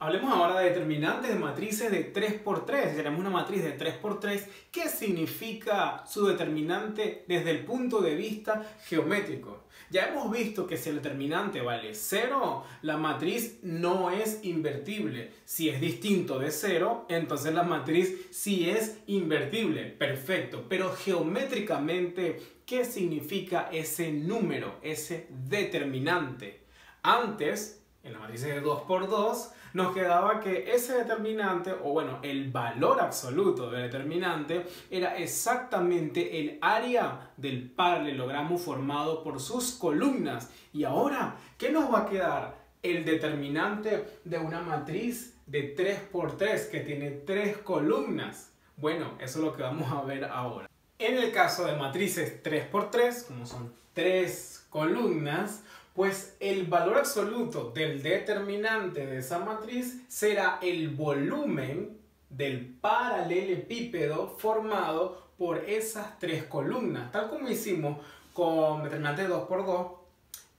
Hablemos ahora de determinantes de matrices de 3×3. Tenemos una matriz de 3×3. ¿Qué significa su determinante desde el punto de vista geométrico? Ya hemos visto que si el determinante vale 0, la matriz no es invertible. Si es distinto de 0, entonces la matriz sí es invertible. Perfecto. Pero geométricamente, ¿qué significa ese número, ese determinante? Antes, en la matriz de 2×2, nos quedaba que ese determinante, o bueno, el valor absoluto del determinante, era exactamente el área del paralelogramo formado por sus columnas. Y ahora, ¿qué nos va a quedar? El determinante de una matriz de 3×3 que tiene 3 columnas. Bueno, eso es lo que vamos a ver ahora. En el caso de matrices 3×3, como son 3 columnas, pues el valor absoluto del determinante de esa matriz será el volumen del paralelepípedo formado por esas 3 columnas, tal como hicimos con determinante 2×2,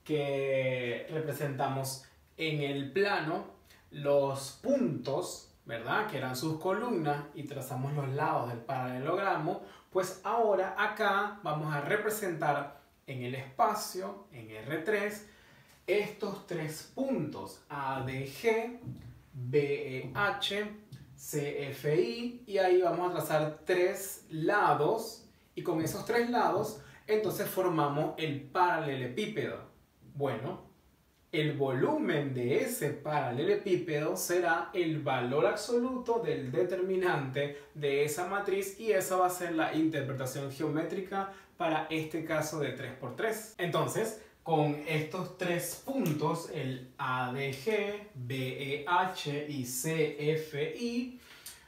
que representamos en el plano los puntos, ¿verdad?, que eran sus columnas, y trazamos los lados del paralelogramo. Pues ahora acá vamos a representar en el espacio, en R3, estos 3 puntos ADG, BEH, CFI, y ahí vamos a trazar 3 lados, y con esos 3 lados entonces formamos el paralelepípedo. Bueno, el volumen de ese paralelepípedo será el valor absoluto del determinante de esa matriz, y esa va a ser la interpretación geométrica para este caso de 3×3. Entonces, con estos 3 puntos, el ADG, BEH y CFI,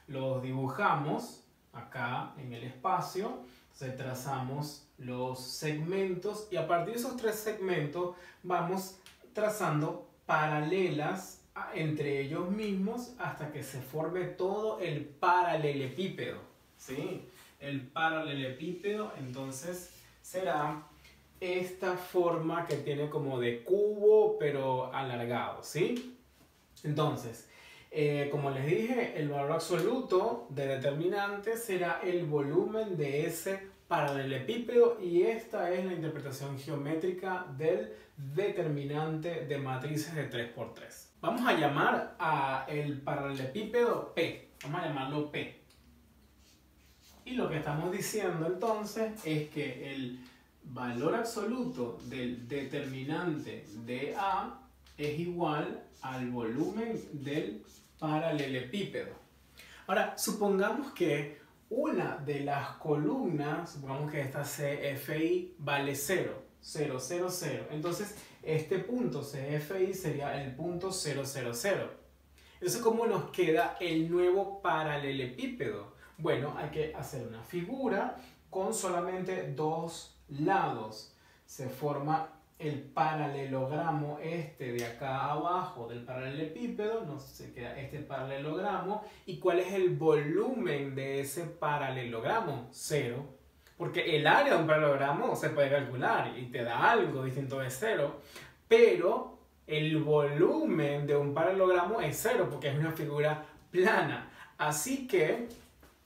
los dibujamos acá en el espacio. Entonces trazamos los segmentos, y a partir de esos 3 segmentos vamos trazando paralelas entre ellos mismos hasta que se forme todo el paralelepípedo, ¿sí? El paralelepípedo entonces será esta forma que tiene como de cubo pero alargado, ¿sí? Entonces, como les dije, el valor absoluto de determinante será el volumen de ese paralelepípedo, y esta es la interpretación geométrica del determinante de matrices de 3×3. Vamos a llamar al paralelepípedo P. Vamos a llamarlo P. Y lo que estamos diciendo entonces es que el valor absoluto del determinante de A es igual al volumen del paralelepípedo. Ahora, supongamos que una de las columnas, supongamos que esta CFI vale 0, 0, 0, 0. Entonces, este punto CFI sería el punto 0, 0, 0. Entonces, ¿cómo nos queda el nuevo paralelepípedo? Bueno, hay que hacer una figura con solamente 2 lados. Se forma el paralelogramo este de acá abajo del paralelepípedo, nos se queda este paralelogramo. ¿Y cuál es el volumen de ese paralelogramo? 0. Porque el área de un paralelogramo se puede calcular y te da algo distinto de 0, pero el volumen de un paralelogramo es 0 porque es una figura plana. Así que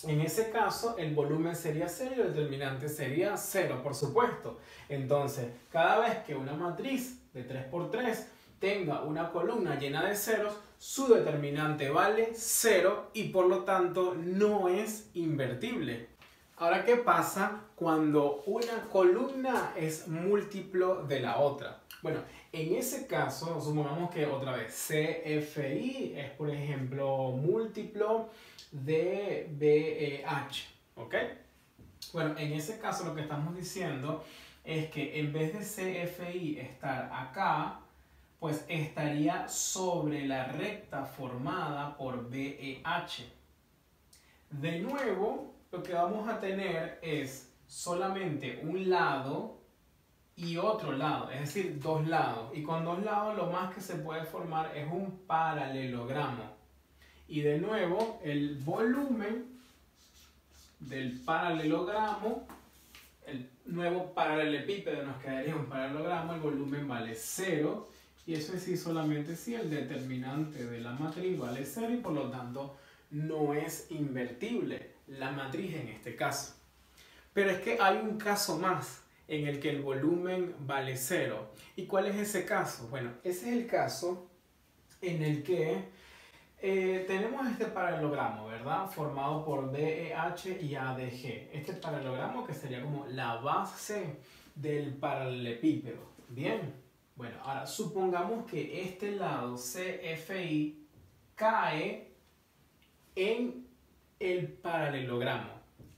en ese caso, el volumen sería 0 y el determinante sería 0, por supuesto. Entonces, cada vez que una matriz de 3×3 tenga una columna llena de ceros, su determinante vale 0 y por lo tanto no es invertible. Ahora, ¿qué pasa cuando una columna es múltiplo de la otra? Bueno, en ese caso, supongamos que otra vez CFI es, por ejemplo, múltiplo de BEH, ¿ok? Bueno, en ese caso lo que estamos diciendo es que en vez de CFI estar acá, pues estaría sobre la recta formada por BEH. De nuevo, lo que vamos a tener es solamente un lado y otro lado, es decir, 2 lados. Y con 2 lados lo más que se puede formar es un paralelogramo. Y de nuevo, el volumen del paralelogramo, el nuevo paralelepípedo nos quedaría un paralelogramo, el volumen vale 0, Y eso es sí solamente si el determinante de la matriz vale 0 y por lo tanto no es invertible la matriz en este caso. Pero es que hay un caso más en el que el volumen vale 0. ¿Y cuál es ese caso? Bueno, ese es el caso en el que tenemos este paralelogramo, ¿verdad? Formado por DEH y ADG. Este paralelogramo que sería como la base del paralelepípedo. Bien, bueno, ahora supongamos que este lado CFI cae en el paralelogramo.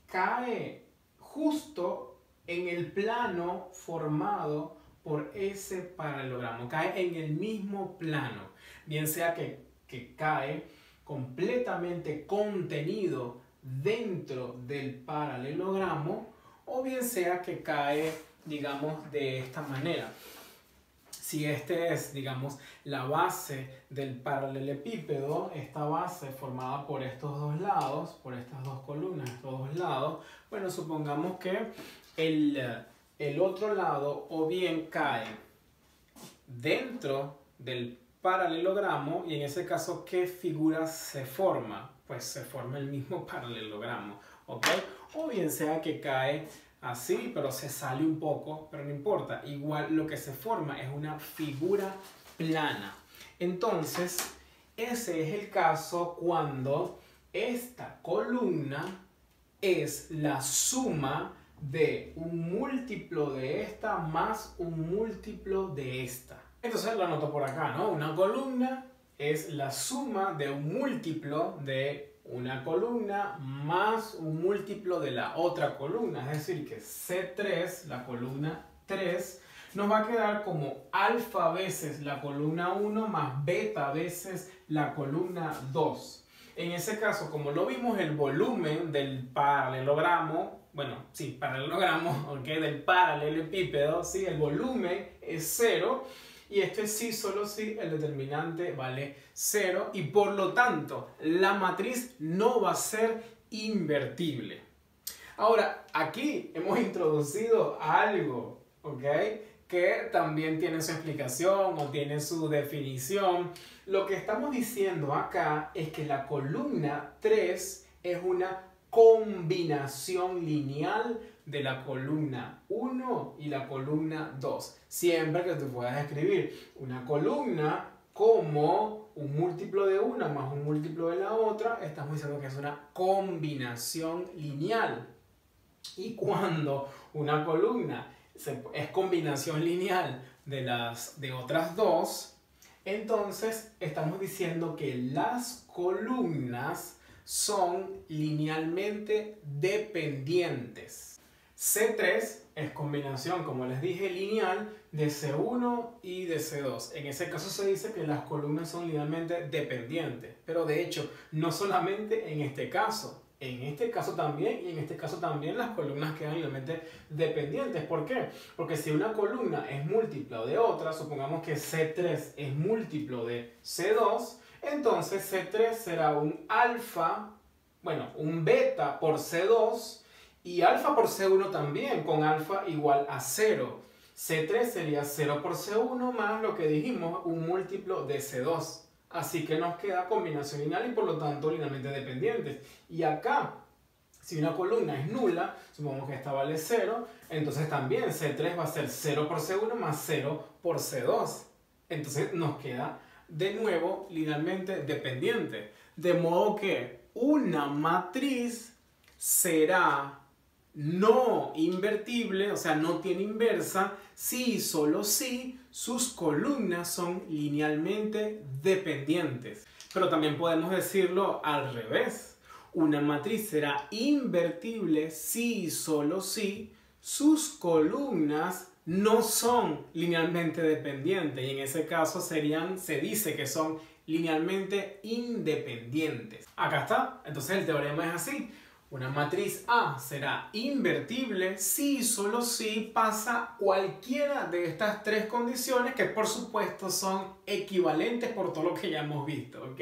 Cae justo en el plano formado por ese paralelogramo. Cae en el mismo plano. Bien sea que cae completamente contenido dentro del paralelogramo o bien sea que cae, digamos, de esta manera. Si este es, digamos, la base del paralelepípedo, esta base formada por estos dos lados, por estas dos columnas, estos dos lados, bueno, supongamos que el otro lado o bien cae dentro del paralelogramo y en ese caso, ¿qué figura se forma? Pues se forma el mismo paralelogramo, ¿ok? O bien sea que cae así, pero se sale un poco, pero no importa. Igual lo que se forma es una figura plana. Entonces, ese es el caso cuando esta columna es la suma de un múltiplo de esta más un múltiplo de esta. Entonces lo anoto por acá, ¿no? Una columna es la suma de un múltiplo de una columna más un múltiplo de la otra columna. Es decir, que C3, la columna 3, nos va a quedar como alfa veces la columna 1 más beta veces la columna 2. En ese caso, como no vimos el volumen del paralelogramo, bueno, sí, paralelogramo, ¿ok? Del paralelepípedo, sí, el volumen es 0. Y esto es sí, solo si el determinante vale 0 y por lo tanto la matriz no va a ser invertible. Ahora, aquí hemos introducido algo, ¿ok? Que también tiene su explicación o tiene su definición. Lo que estamos diciendo acá es que la columna 3 es una combinación lineal de la columna 1 y la columna 2. Siempre que tú puedas escribir una columna como un múltiplo de una más un múltiplo de la otra, estamos diciendo que es una combinación lineal. Y cuando una columna es combinación lineal de otras dos, entonces estamos diciendo que las columnas son linealmente dependientes. C3 es combinación, como les dije, lineal de C1 y de C2. En ese caso se dice que las columnas son linealmente dependientes. Pero de hecho, no solamente en este caso también y en este caso también las columnas quedan linealmente dependientes. ¿Por qué? Porque si una columna es múltiplo de otra, supongamos que C3 es múltiplo de C2, entonces C3 será un alfa, bueno, un beta por C2 y alfa por C1 también, con alfa igual a 0. C3 sería 0 por C1 más lo que dijimos, un múltiplo de C2. Así que nos queda combinación lineal y por lo tanto linealmente dependientes. Y acá, si una columna es nula, supongamos que esta vale 0, entonces también C3 va a ser 0 por C1 más 0 por C2. Entonces nos queda de nuevo linealmente dependiente. De modo que una matriz será no invertible, o sea, no tiene inversa, si y solo si sus columnas son linealmente dependientes. Pero también podemos decirlo al revés. Una matriz será invertible si y solo si sus columnas no son linealmente dependientes. Y en ese caso se dice que son linealmente independientes. Acá está. Entonces el teorema es así. Una matriz A será invertible si y solo si pasa cualquiera de estas tres condiciones que por supuesto son equivalentes por todo lo que ya hemos visto, ¿ok?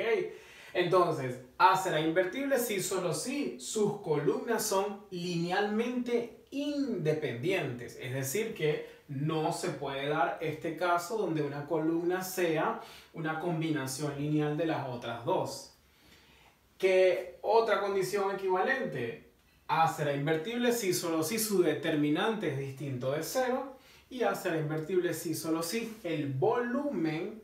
Entonces, A será invertible si y solo si sus columnas son linealmente independientes, es decir que no se puede dar este caso donde una columna sea una combinación lineal de las otras dos. ¿Qué otra condición equivalente? A será invertible si solo si su determinante es distinto de cero, y A será invertible si solo si el volumen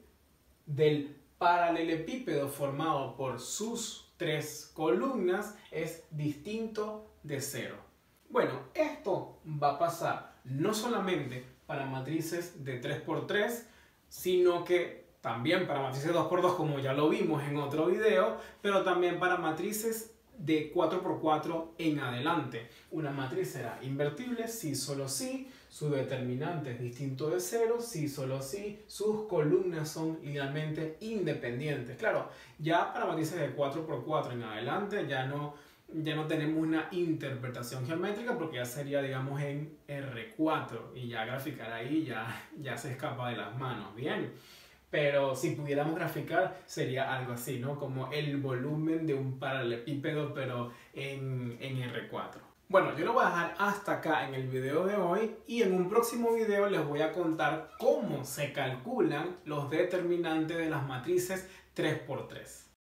del paralelepípedo formado por sus tres columnas es distinto de cero. Bueno, esto va a pasar no solamente para matrices de 3×3, sino que también para matrices 2×2, como ya lo vimos en otro video, pero también para matrices de 4×4 en adelante. Una matriz será invertible si solo si su determinante es distinto de cero, si solo si sus columnas son linealmente independientes. Claro, ya para matrices de 4×4 en adelante ya no tenemos una interpretación geométrica porque ya sería, digamos, en R4 y ya graficar ahí ya se escapa de las manos, bien. Pero si pudiéramos graficar sería algo así, ¿no? Como el volumen de un paralelepípedo, pero en R4. Bueno, yo lo voy a dejar hasta acá en el video de hoy y en un próximo video les voy a contar cómo se calculan los determinantes de las matrices 3×3.